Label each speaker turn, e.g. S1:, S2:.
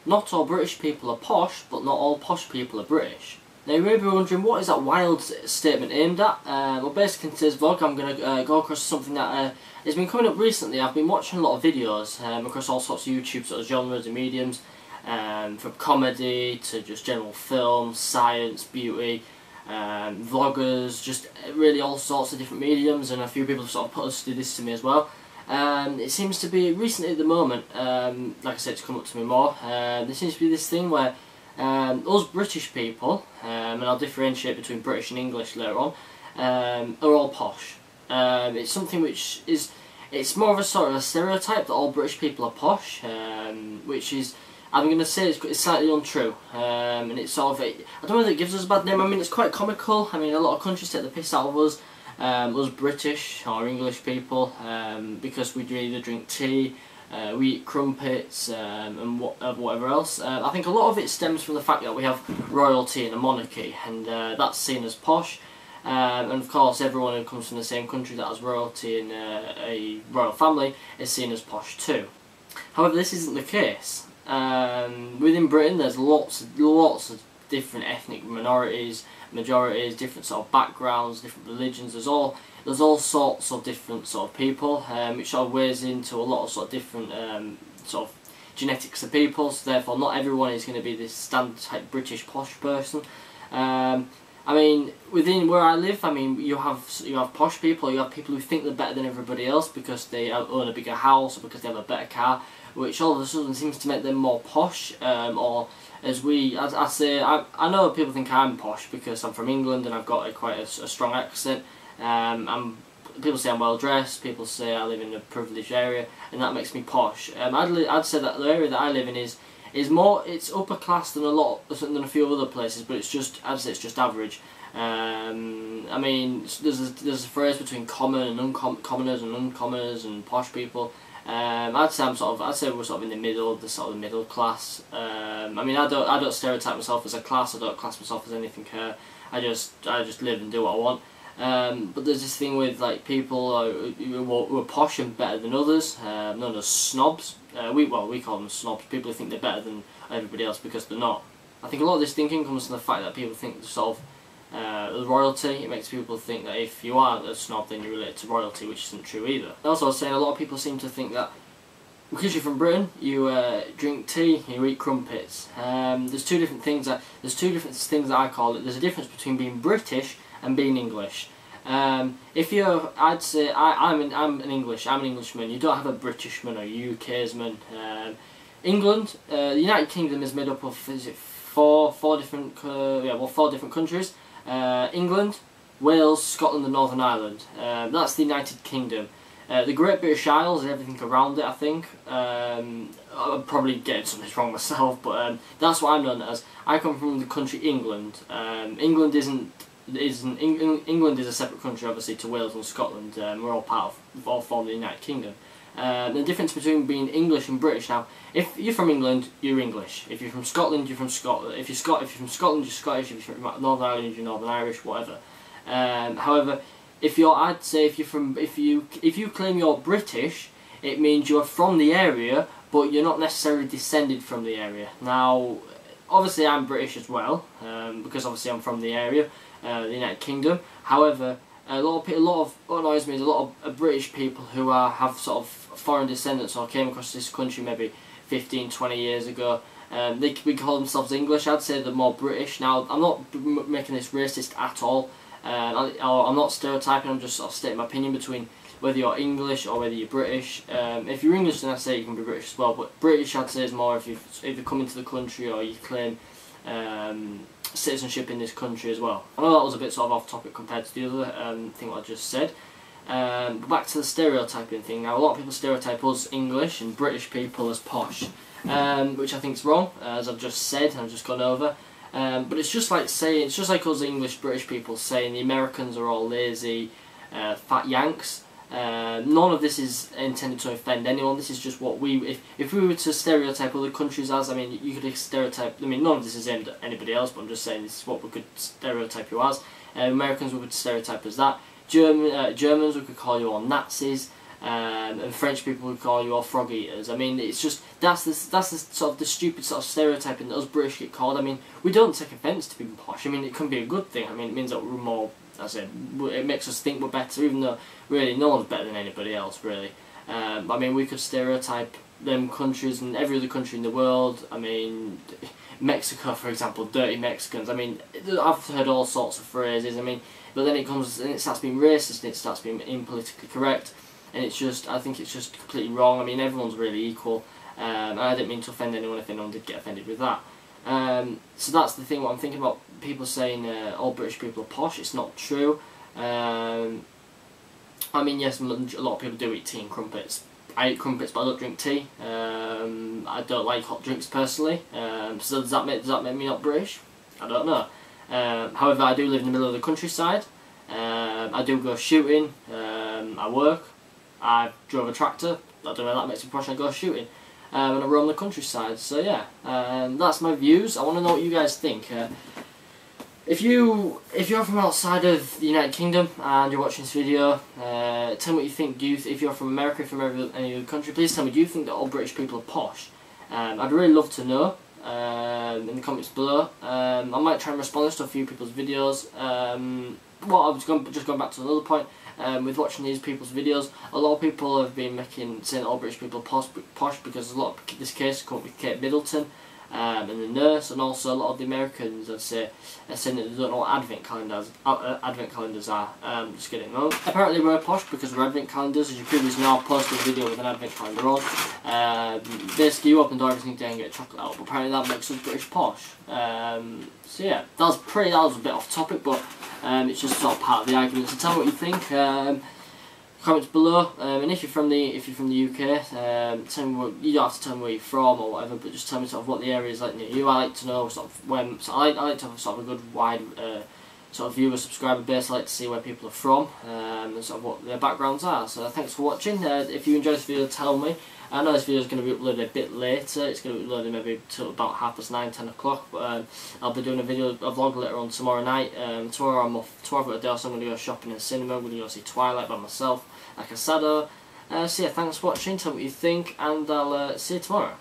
S1: Not all British people are posh, but not all posh people are British. Now you may be wondering, what is that wild statement aimed at? Well, basically in today's vlog I'm going to go across something that has been coming up recently. I've been watching a lot of videos across all sorts of YouTube sort of genres and mediums, from comedy to just general film, science, beauty, vloggers, just really all sorts of different mediums, and a few people have sort of posted this to me as well. It seems to be recently at the moment, like I said, it's come up to me more, there seems to be this thing where us British people, and I'll differentiate between British and English later on, are all posh. It's something which is, it's more of a sort of a stereotype that all British people are posh, which is, I'm going to say it's slightly untrue, and it's sort of, I don't know whether it gives us a bad name. I mean, it's quite comical. I mean, a lot of countries take the piss out of us, us British or English people, because we either drink tea, we eat crumpets, and whatever else. I think a lot of it stems from the fact that we have royalty and a monarchy, and that's seen as posh. And of course, everyone who comes from the same country that has royalty and a royal family is seen as posh too. However, this isn't the case. Within Britain, there's lots of different ethnic minorities, majorities, different sort of backgrounds, different religions. There's all sorts of different sort of people, which sort of weighs into a lot of sort of different sort of genetics of people. So therefore, not everyone is going to be this standard type British posh person. I mean, within where I live, I mean, you have posh people. You have people who think they're better than everybody else because they own a bigger house or because they have a better car, which all of a sudden seems to make them more posh. Or as I say, I know people think I'm posh because I'm from England and I've got quite a strong accent. People say I'm well dressed. People say I live in a privileged area, and that makes me posh. I'd say that the area that I live in is more, it's upper class than a few other places, but it's just, I'd say it's just average. I mean, there's a phrase between common and commoners and uncommoners and posh people. I'd say we're sort of in the middle, the sort of middle class. I mean, I don't stereotype myself as a class. I don't class myself as anything here. I just live and do what I want. But there's this thing with like people who are posh and better than others, known as snobs. We call them snobs. People who think they're better than everybody else because they're not. I think a lot of this thinking comes from the fact that people think sort of royalty. It makes people think that if you are a snob, then you relate to royalty, which isn't true either. Also, I was saying a lot of people seem to think that because you're from Britain, you drink tea, you eat crumpets. There's two different things that I call it. There's a difference between being British and being English. I'd say I'm an Englishman. You don't have a Britishman or a UKsman. England, the United Kingdom is made up of, is it four different countries. England, Wales, Scotland and Northern Ireland. That's the United Kingdom. The Great British Isles and everything around it, I think. I'm probably getting something wrong myself, but that's what I'm known as. I come from the country England. England is a separate country, obviously, to Wales and Scotland. We're all form the United Kingdom. The difference between being English and British now, if you're from England, you're English. If you're from Scotland, you're from Scotland. If you're from Scotland, you're Scottish. If you're from Northern Ireland, you're Northern Irish, whatever. However, if you claim you're British, it means you're from the area, but you're not necessarily descended from the area. Now, obviously, I'm British as well, because obviously I'm from the area, the United Kingdom. However, a lot of what annoys me is a lot of British people who have sort of foreign descendants or came across this country maybe 15, 20 years ago. They call themselves English. I'd say they're more British. Now, I'm not making this racist at all. I'm not stereotyping. I'm just sort of stating my opinion between whether you're English or whether you're British. If you're English, then I'd say you can be British as well. But British, I'd say, is more if you come into the country or you claim citizenship in this country as well. I know that was a bit sort of off topic compared to the other thing I just said. But back to the stereotyping thing. Now, a lot of people stereotype us English and British people as posh, which I think is wrong, as I've just said and I've just gone over. But it's just like us English British people saying the Americans are all lazy, fat Yanks. None of this is intended to offend anyone. This is just what if we were to stereotype other countries as, I mean, you could stereotype, I mean, none of this is aimed at anybody else, but I'm just saying this is what we could stereotype you as. Americans we could stereotype as that. Germans we could call you all Nazis. and French people would call you all frog eaters. I mean, it's just that's the sort of the stupid sort of stereotyping that us British get called. I mean, we don't take offence to being posh. I mean, it can be a good thing. I mean, it means that we're more. I said, it makes us think we're better, even though really no one's better than anybody else, really. I mean, we could stereotype them countries and every other country in the world. I mean, Mexico, for example, dirty Mexicans. I mean, I've heard all sorts of phrases. I mean, but then it comes and it starts being racist and it starts being impolitically correct. And it's just, I think it's just completely wrong. I mean, everyone's really equal, and I didn't mean to offend anyone if anyone did get offended with that. So that's the thing, what I'm thinking about people saying all British people are posh. It's not true. I mean, yes, a lot of people do eat tea and crumpets. I eat crumpets, but I don't drink tea. I don't like hot drinks personally. So does that make me not British? I don't know. However, I do live in the middle of the countryside. I do go shooting. I work. I drove a tractor. I don't know if that makes me posh. I go shooting. And I roam the countryside. So yeah, that's my views. I want to know what you guys think. If you're from outside of the United Kingdom and you're watching this video, tell me what you think. If you're from America, from any other country, please tell me. Do you think that all British people are posh? I'd really love to know in the comments below. I might try and respond to a few people's videos. Well, I was just going back to another point. With watching these people's videos, a lot of people have been saying all British people are posh because a lot of this case come up with Kate Middleton and the nurse, and also a lot of the Americans, I'd say, are saying that they don't know what advent calendars are. Just kidding. No. Apparently we're posh because we're advent calendars. As you previously know, I posted a video with an advent calendar on. Basically, you open the door every single day and get a chocolate out. But apparently that makes us British posh. So yeah, that was a bit off topic, but it's just sort of part of the argument. So tell me what you think. Comments below, and if you're from the UK, tell me you don't have to tell me where you're from or whatever, but just tell me sort of what the area is like near you. I like to know sort of when. So I like to have sort of a good wide sort of viewer subscriber base. I like to see where people are from and sort of what their backgrounds are. So thanks for watching. If you enjoyed this video, tell me. I know this video is going to be uploaded a bit later. It's going to be uploaded maybe till about 9:30, 10 o'clock. But I'll be doing a vlog later on tomorrow night. Tomorrow I'm off. Tomorrow I've got a day, so I'm going to go shopping in the cinema. I'm going to go see Twilight by myself, like I said. So yeah, thanks for watching. Tell me what you think, and I'll see you tomorrow.